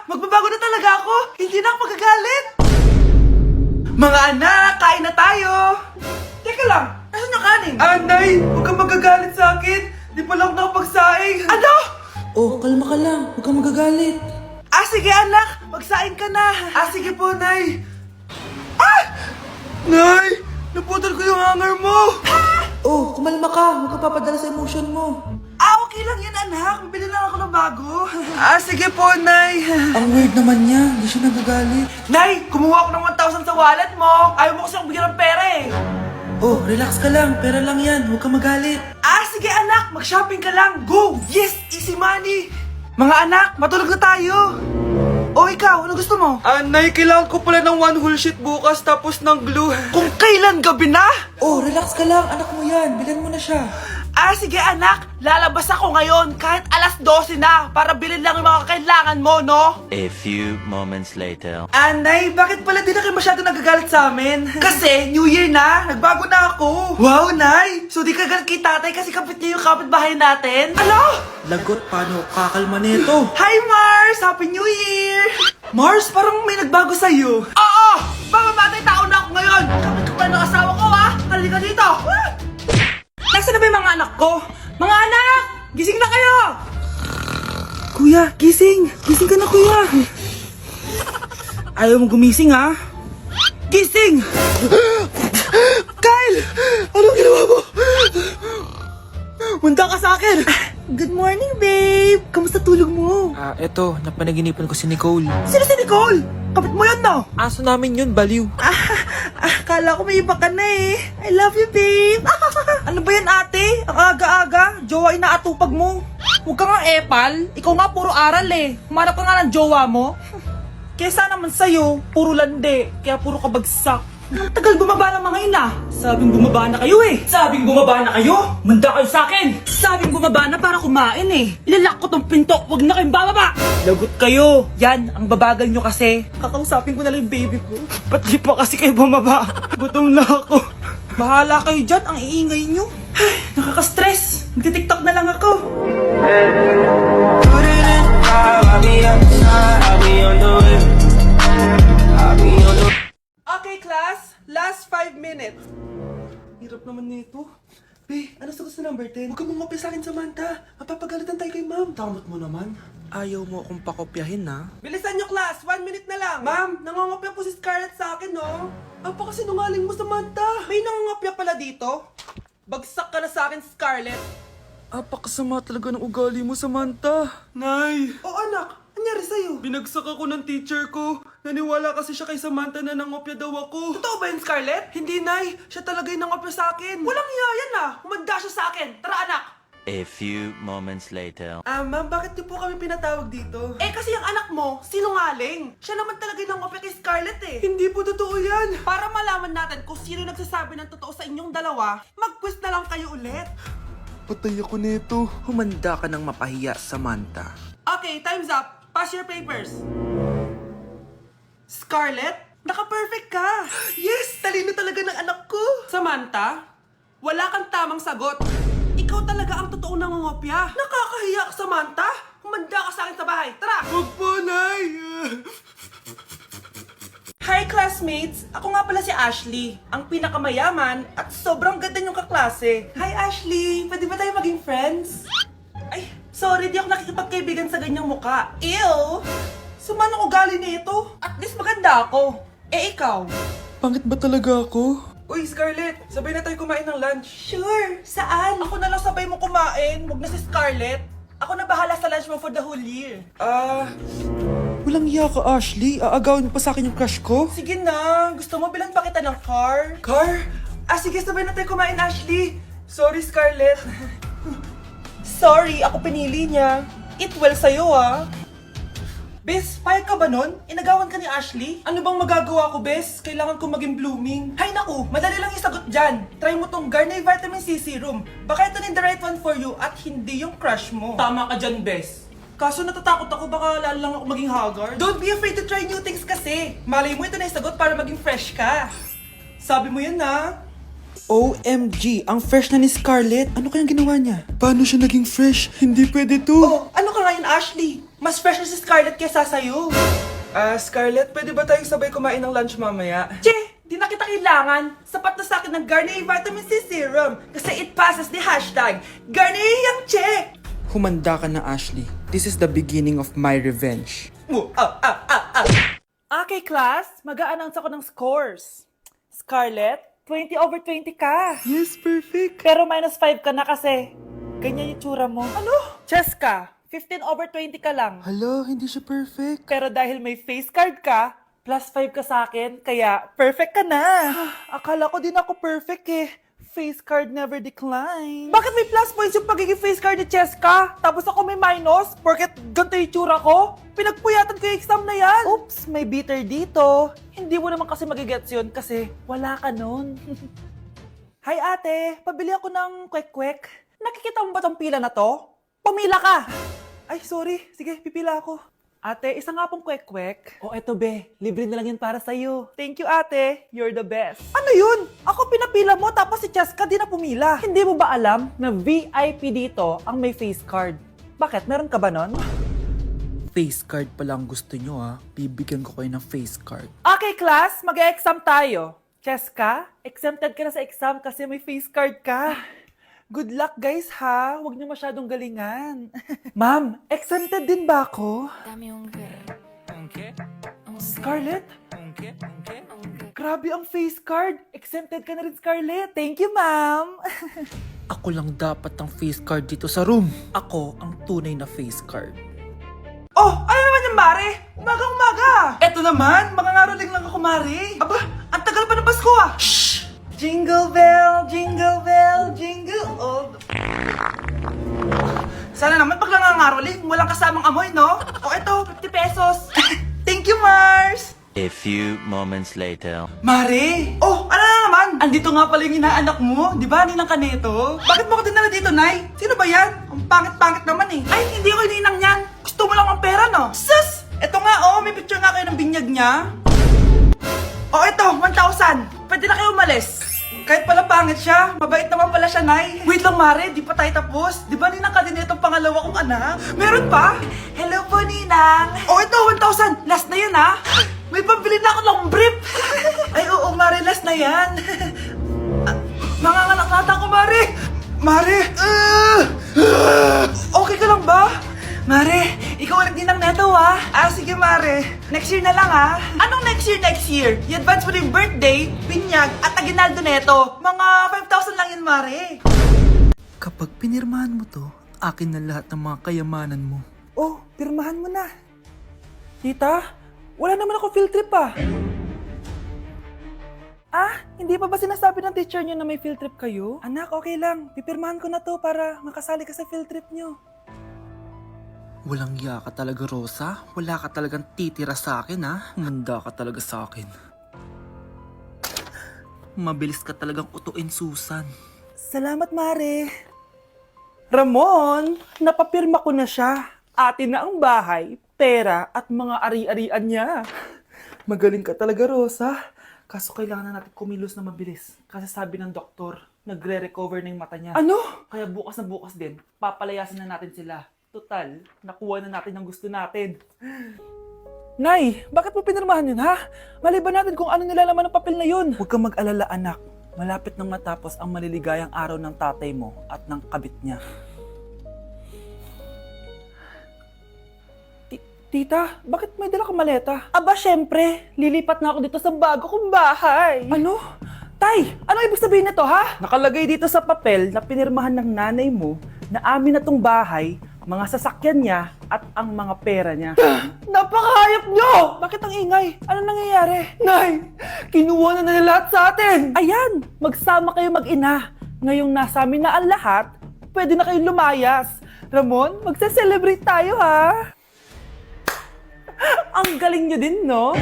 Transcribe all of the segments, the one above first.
Magbabago na talaga ako! Hindi na ako magagalit! Mga anak, kain na tayo! Teka lang, nasan yung kanin? Nay, huwag kang magagalit sa akin! Di pa lang nakapagsaing! Ano? Oh, kalma ka lang. Huwag kang magagalit. Sige anak, magsaing ka na! Sige po, Nay! Nay! Naputol ko yung hanger mo! Oh, kumalma ka. Huwag ka papadala sa emotion mo. Okay lang yan, anak. Bibili lang ako ng bago. Sige po, Nay. Ang weird naman niya. Hindi siya nagagalit. Nay, kumuha ako ng 1,000 sa wallet mo. Ayaw mo kasi akong bigyan ng pera eh. Oh, relax ka lang. Pera lang yan. Huwag ka magalit. Sige anak, mag-shopping ka lang. Go! Yes, easy money. Mga anak, matulog na tayo. Ikaw, ano gusto mo? Nay, kailangan ko pala ng one whole sheet bukas tapos ng glue. Kung kailan gabi na? Oh, relax ka lang. Anak mo yan. Bilan mo na siya. Sige anak, lalabas ako ngayon kahit alas 12 na para bilhin lang yung mga kailangan mo, no? A few moments later. Nay, bakit pala di na kayo masyado nagagalit sa amin? Kasi, New Year na, nagbago na ako. Wow, Nay! So di ka galit kay tatay kasi kapit niya yung kapitbahay natin? Ano? Lagot, paano kakalma nito? Hi, Mars! Happy New Year! Mars, parang may nagbago sa'yo. Oo! Mamamatay tao na ako ngayon! Kapit ko pa ng asawa ko, ha? Halika dito! Nasaan na ba yung mga anak ko? Mga anak! Gising na kayo! Kuya, gising! Gising ka na, kuya! Ayaw mo gumising, ha? Gising! Kyle! Anong ginawa mo? Munda ka sa akin! Good morning, babe! Kamusta tulog mo? Eto, napanaginipan ko si Nicole. Sino si Nicole? Kapit mo yun, no? Aso namin yun, baliw. Kala ko may iba ka na eh. I love you, babe. Ano ba yan, ate? Ang aga-aga. Jowa inaatupag mo. Huwag ka nga epal. Ikaw nga puro aral eh. Humanap ka nga ng jowa mo. Kesa naman sa'yo, puro lande. Kaya puro kabagsak. Ang tagal bumaba ng mga ina. Sabing bumaba na kayo eh. Sabing bumaba na kayo. Manda kayo sa akin. Sabing bumaba na para kumain eh. Ilalak ko tong pinto. Huwag na kayong bababa. Lagot kayo. Yan, ang babagal nyo kasi. Kakausapin ko na lang yung baby ko. Ba't di pa kasi kayo bumaba? Gutom na ako. Bahala kayo dyan. Ang iingay nyo. Ay, nakaka-stress. Magti-tiktok na lang ako. Okay, class. Last 5 minutes. Hirap naman nito. Ano sagot sa number 10? Huwag ka mong sa akin, Samantha. Mapapagalitan tayo kay ma'am. Tamot mo naman. Ayaw mo akong pakopyahin, ha? Bilisan nyo, class. 1 minute na lang. Ma'am, nangongopya po si Scarlett sa akin, no? Apakasinungaling mo, Samantha. May nangongopya pala dito. Bagsak ka na sa akin, Scarlett. Apakasama talaga ng ugali mo, Samantha. Nay! Anak. Anyari sa'yo? Binagsak ako ng teacher ko. Naniwala kasi siya kay Samantha na nangopya daw ako. Totoo ba yun, Scarlett? Hindi, Nay. Siya talaga yung nangopya sa akin. Walang iya yan, Humanda siya sa akin. Tara, anak. A few moments later. Ma'am, bakit niyo po kami pinatawag dito? Kasi yung anak mo, sinungaling. Siya naman talaga yung nangopya kay Scarlett eh. Hindi po totoo yan. Para malaman natin kung sino nagsasabi ng totoo sa inyong dalawa, mag-quiz na lang kayo ulit. Patay ako nito. Humanda ka ng mapahiya, Samantha. Okay, time's up. Pass your papers. Scarlett, naka-perfect ka. Yes, talino talaga ng anak ko. Samantha, wala kang tamang sagot. Ikaw talaga ang totoong nangongopya. Nakakahiya ka, Samantha. Humanda ka sa akin sa bahay. Tara! Huwag po, Nay. Hi, classmates! Ako nga pala si Ashley, ang pinakamayaman at sobrang ganda niyong kaklase. Hi, Ashley! Pwede ba tayo maging friends? Ay, sorry, di ako nakikipagkaibigan sa ganyang muka. Ew! Sumano ugali nito? At least maganda ako. Ikaw? Pangit ba talaga ako? Uy, Scarlett, sabay na tayo kumain ng lunch. Sure, saan? Ako na lang sabay mo kumain, wag na si Scarlett. Ako na bahala sa lunch mo for the whole year. Walang iya ka, Ashley. Aagawin mo pa sa akin yung crush ko. Sige na, gusto mo bilan pa kita ng car? Car? Sige, sabay na tayo kumain, Ashley. Sorry, Scarlett. Sorry, ako pinili niya. Eat well sa'yo, Bes, payag ka ba nun? Inagawan ka ni Ashley? Ano bang magagawa ko, Bes? Kailangan ko maging blooming. Hay naku, madali lang yung sagot dyan. Try mo tong Garnier Vitamin C Serum. Baka ito na the right one for you at hindi yung crush mo. Tama ka dyan, Bes. Kaso natatakot ako, baka lalo lang ako maging haggard. Don't be afraid to try new things kasi. Malay mo ito na yung sagot para maging fresh ka. Sabi mo yun, OMG, ang fresh na ni Scarlett. Ano kayang ginawa niya? Paano siya naging fresh? Hindi pwede to. ano ka ngayon, Ashley? Mas fresh na si Scarlett kesa sa'yo. Scarlett, pwede ba tayong sabay kumain ng lunch mamaya? Che, di na kita kailangan. Sapat na sa akin ng Garnier Vitamin C Serum. Kasi it passes the hashtag Garnier Yang Che. Humanda ka na, Ashley. This is the beginning of my revenge. Okay, class. Mag-a-announce ako ng scores. Scarlett, 20/20 ka. Yes, perfect. Pero -5 ka na kasi. Ganyan yung tsura mo. Ano? Cheska, 15/20 ka lang. Hala, hindi siya perfect. Pero dahil may face card ka, +5 ka sa akin, kaya perfect ka na. Akala ko din ako perfect eh. Face card never decline. Bakit may plus points yung pagiging face card ni Cheska? Tapos ako may minus? Porket ganito yung tsura ko? Pinagpuyatan ko yung exam na yan. Oops, may bitter dito. Hindi mo naman kasi magigets yun kasi wala ka nun. Hi ate, pabili ako ng kwek-kwek. Nakikita mo ba tong pila na to? Pumila ka! Ay, sorry. Sige, pipila ako. Ate, isa nga pong kwek-kwek. O eto be, libre na lang yun para sa'yo. Thank you ate, you're the best. Ano yun? Ako pinapila mo tapos si Cheska di na pumila. Hindi mo ba alam na VIP dito ang may face card? Bakit? Meron ka ba nun? Face card pa lang gusto nyo, ha? Bibigyan ko kayo ng face card. Okay class, mag-e-exam tayo. Cheska, exempted ka na sa exam kasi may face card ka. Good luck guys ha, huwag niyo masyadong galingan. Ma'am, exempted din ba ako? Scarlett? Grabe ang face card. Exempted ka na rin, Scarlett. Thank you, ma'am. Ako lang dapat ang face card dito sa room. Ako ang tunay na face card. Oh, ano naman yung Mare? Umaga-umaga. Eto naman, makangaroling lang ako, Mare. Aba, ang tagal pa ng Pasko ah. Shh! Jingle bell, jingle bell, jingle all the... Sana naman pag nangangaroling, walang kasamang amoy, no? O eto, 50 pesos. Thank you, Mars. A few moments later. Mare! Oh, ano na naman? Andito nga pala yung inaanak mo, di ba, Ninang Kaneto? Bakit mo ko dinala dito, Nay? Sino ba yan? Ang pangit-pangit naman eh. Ay, hindi ko ninang yan. Gusto mo lang ang pera, no? Sus! Eto nga, oh, may picture nga kayo ng binyag niya. Oh, eto, 1,000. Pwede na kayo umalis. Kahit pala pangit siya, mabait naman pala siya, Nay. Wait lang, Mare, di pa tayo tapos. Di ba Ninang Kaneto ang pangalawa kong anak? Meron pa? Hello po, Ninang. Oh, ito, 1,000. Last na yun, ha? May pambili na ako ng brief! Ay, oo, Mare, last na yan. Manganganak nata ako, Mare! Mare! Okay ka lang ba? Mare, ikaw ulit din ng neto, ha? Sige, Mare. Next year na lang, ha? Anong next year, next year? I-advance mo na yung birthday, binyag, at aginaldo neto. Mga 5,000 lang yun, Mare. Kapag pinirmahan mo to, akin na lahat ng mga kayamanan mo. Oh, pirmahan mo na. Tita, wala naman ako field trip ah. Hindi pa ba sinasabi ng teacher niyo na may field trip kayo? Anak, okay lang. Pipirmahan ko na to para makasali ka sa field trip niyo. Walang iya ka talaga, Rosa. Wala ka talagang titira sa akin, ha? Humanda ka talaga sa akin. Mabilis ka talagang utuin, Susan. Salamat, Mare. Ramon, napapirma ko na siya. Atin na ang bahay, pera at mga ari-arian niya. Magaling ka talaga, Rosa. Kaso kailangan na natin kumilos na mabilis. Kasi sabi ng doktor, nagre-recover na yung mata niya. Ano? Kaya bukas na bukas din, papalayasin na natin sila. Total, nakuha na natin ang gusto natin. Nay, bakit mo pinirmahan yun, ha? Maliban natin kung ano nilalaman ng papel na yun. Huwag kang mag-alala, anak. Malapit nang matapos ang maliligayang araw ng tatay mo at ng kabit niya. Tita, bakit may dala kang maleta? Aba, syempre. Lilipat na ako dito sa bago kong bahay. Ano? Tay, ano ibig sabihin nito, ha? Nakalagay dito sa papel na pinirmahan ng nanay mo na amin na tong bahay, mga sasakyan niya at ang mga pera niya. Napakahayop nyo! Bakit ang ingay? Ano nangyayari? Nay, kinuha na nila lahat sa atin! Ayan, magsama kayo mag-ina. Ngayong nasa amin na ang lahat, pwede na kayong lumayas. Ramon, magse-celebrate tayo, ha? Ang galing nyo din, no?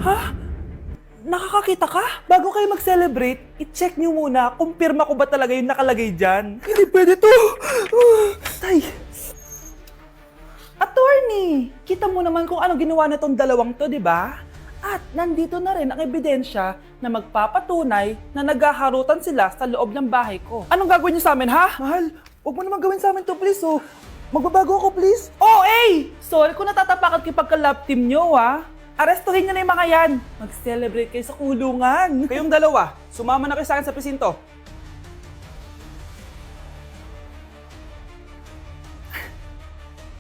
Ha? Nakakakita ka? Bago kayo mag-celebrate, i-check nyo muna kung pirma ko ba talaga yung nakalagay dyan. Hindi pwede to! Tay! Attorney! Kita mo naman kung ano ginawa na tong dalawang to, di ba? At nandito na rin ang ebidensya na magpapatunay na naghaharutan sila sa loob ng bahay ko. Anong gagawin niyo sa amin, ha? Mahal, huwag mo naman gawin sa amin to, please, oh. Magbabago ako, please. Oh, hey! Sorry kung natatapakan kayo pagka-love team nyo, ha? Arestuhin nyo na yung mga yan. Mag-celebrate kayo sa kulungan. Kayong dalawa, sumama na kayo sa akin sa presinto.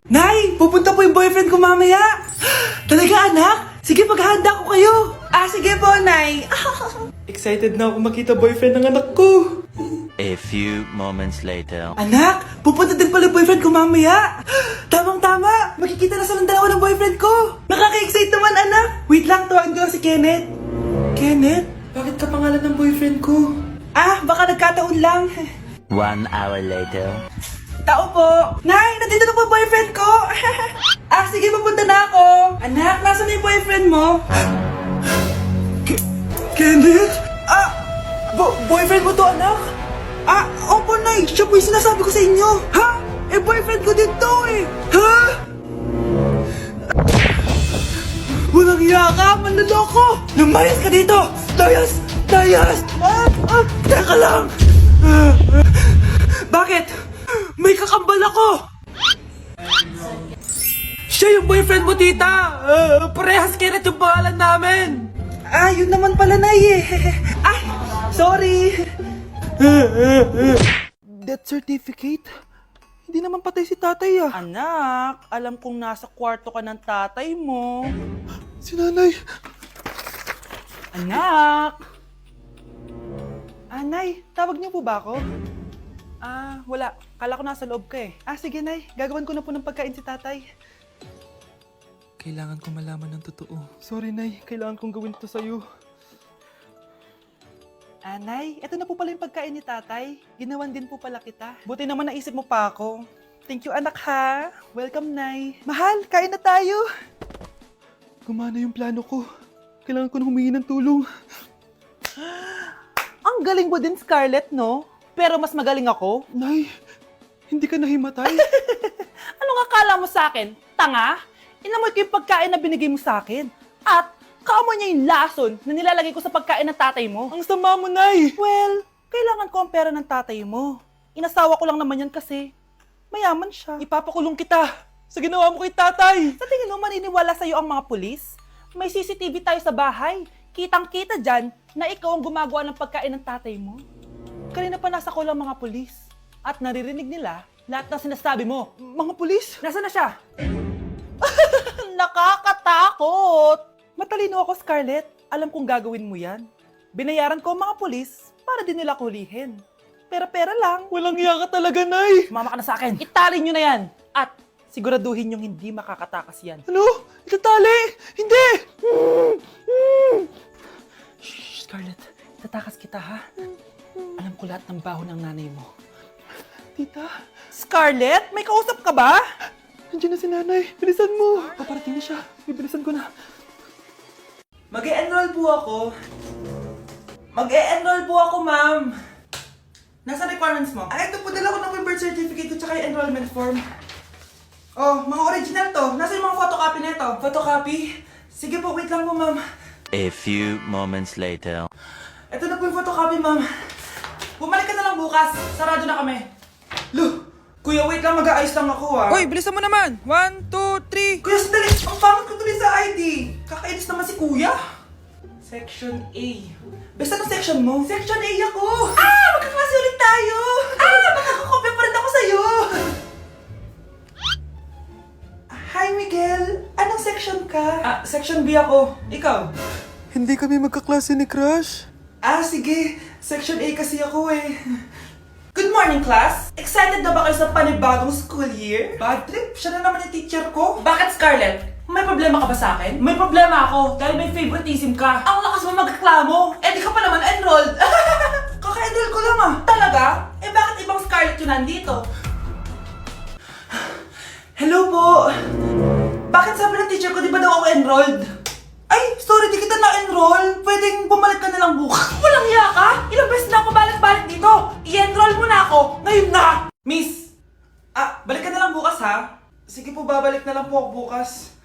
Nay! Pupunta po yung boyfriend ko mamaya! Talaga, anak? Sige, paghahanda ko kayo! Sige po, Nay! Excited na ako makita boyfriend ng anak ko! A few moments later. Anak! Pupunta din pala yung boyfriend ko mamaya! Tamang-tama! Makikita na silang dalawa ng boyfriend ko! Nakaka-excite naman, anak! Wait lang, tawagin ko lang si Kenneth. Kenneth? Bakit ka pangalan ng boyfriend ko? Baka nagkataon lang. 1 hour later. Tao po! Nay! Nandito na po yung boyfriend ko! Sige, pupunta na ako! Anak, nasa na yung boyfriend mo? Kenneth? Boyfriend mo to, anak? Opo, Nay! Siya po yung sinasabi ko sa inyo! Ha? Boyfriend ko din to eh! Ha? Walang hiya ka! Manloloko! Lumayas ka dito! Layas! Layas! Teka lang! Bakit? May kakambal ako! Siya yung boyfriend mo, tita! Parehas Kenneth yung pangalan namin! Yun naman pala, Nay eh. Sorry! Death certificate? Hindi naman patay si tatay ah. Anak, alam kong nasa kwarto ka ng tatay mo. Si nanay. Anak! Nay, tawag niyo po ba ako? Wala. Kala ko nasa loob ka eh. Sige, Nay. Gagawan ko na po ng pagkain si tatay. Kailangan ko malaman ng totoo. Sorry, Nay. Kailangan kong gawin to sa'yo. Nay, eto na po pala yung pagkain ni tatay. Ginawan din po pala kita. Buti naman naisip mo pa ako. Thank you, anak ha. Welcome, Nay. Mahal, kain na tayo. Gumana yung plano ko. Kailangan ko na humingi ng tulong. Ang galing mo din, Scarlett, no? Pero mas magaling ako. Nay, hindi ka nahimatay. Anong akala mo sa akin? Tanga? Inamoy ko yung pagkain na binigay mo sa akin. At kaamoy niya yung lason na nilalagay ko sa pagkain ng tatay mo. Ang sama mo, Nay. Well, kailangan ko ang pera ng tatay mo. Inasawa ko lang naman yan kasi mayaman siya. Ipapakulong kita sa ginawa mo kay tatay. Sa tingin mo maniniwala sa'yo ang mga pulis? May CCTV tayo sa bahay. Kitang-kita dyan na ikaw ang gumagawa ng pagkain ng tatay mo. Kanina pa nasa kulang mga pulis. At naririnig nila lahat ng sinasabi mo. Mga pulis? Nasaan na siya? Nakakatakot! Matalino ako, Scarlett. Alam kong gagawin mo yan. Binayaran ko ang mga pulis para din nila kulihin. Pera-pera lang. Walang iya ka talaga, Nay. Sumama ka na sa akin. Italin nyo na yan. At siguraduhin nyong hindi makakatakas yan. Ano? Itatali? Hindi! Shh, Scarlett. Tatakas kita, ha? Alam ko lahat ng baho ng nanay mo. Tita, Scarlett, may kausap ka ba? nandiyan na si nanay. Bilisan mo. Paparating na siya. Bibilisan ko na. Mag-e-enroll po ako. Mag-e-enroll po ako, ma'am. Nasa requirements mo? Ito po, dala ko na po yung birth certificate ko tsaka yung enrollment form. Oh, mga original to. Nasa yung mga photocopy na ito? Photocopy? Sige po, wait lang po, ma'am. A few moments later. Ito na po yung photocopy, ma'am. Bumalik ka na lang bukas. Sarado na kami. Lo, kuya, wait lang. Mag-aayos lang ako, ah. Hoy, bilisan mo naman. 1, 2, 3. Kuya, sandali. Ang pangit ko tuloy sa ID. Kakainis naman si kuya. Section A. Basta ng section mo? Section A ako. Magkaklase ulit tayo. Makakakopya pa rin ako sa'yo. Hi, Miguel. Anong section ka? Section B ako. Ikaw? Hindi kami magkaklase ni Crush. Sige. Section A kasi ako eh. Good morning, class! Excited na ba kayo sa panibagong school year? Bad trip? Siya na naman yung teacher ko. Bakit, Scarlett? May problema ka ba sa akin? May problema ako dahil may favoritism ka. Ang lakas mo magreklamo. Di ka pa naman enrolled. Kaka-enroll ko lang Talaga? Bakit ibang Scarlett yun nandito? Hello po! Bakit sabi ng teacher ko di ba daw ako enrolled? Ay, sorry, di kita na-enroll. Pwedeng bumalik ka na lang bukas. Walang hiya ka? Ilang beses na ako balik-balik dito. I-enroll mo na ako. Ngayon na! Miss! Balik ka na lang bukas ha? Sige po, babalik na lang po ako bukas.